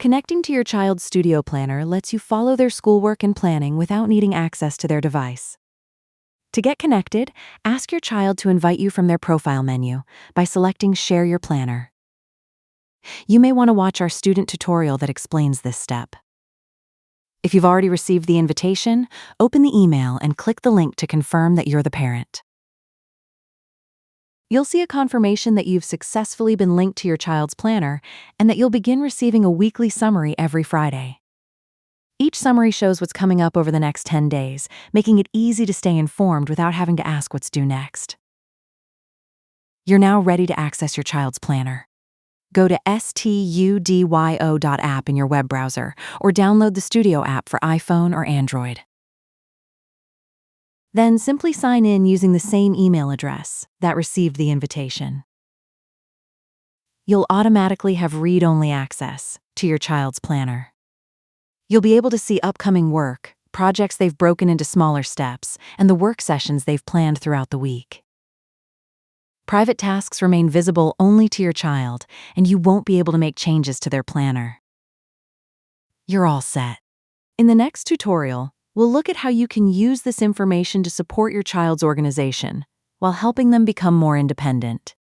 Connecting to your child's Studio planner lets you follow their schoolwork and planning without needing access to their device. To get connected, ask your child to invite you from their profile menu by selecting Share Your Planner. You may want to watch our student tutorial that explains this step. If you've already received the invitation, open the email and click the link to confirm that you're the parent. You'll see a confirmation that you've successfully been linked to your child's planner and that you'll begin receiving a weekly summary every Friday. Each summary shows what's coming up over the next 10 days, making it easy to stay informed without having to ask what's due next. You're now ready to access your child's planner. Go to studyo.app in your web browser or download the Studyo app for iPhone or Android. Then simply sign in using the same email address that received the invitation. You'll automatically have read-only access to your child's planner. You'll be able to see upcoming work, projects they've broken into smaller steps, and the work sessions they've planned throughout the week. Private tasks remain visible only to your child, and you won't be able to make changes to their planner. You're all set. In the next tutorial, we'll look at how you can use this information to support your child's organization while helping them become more independent.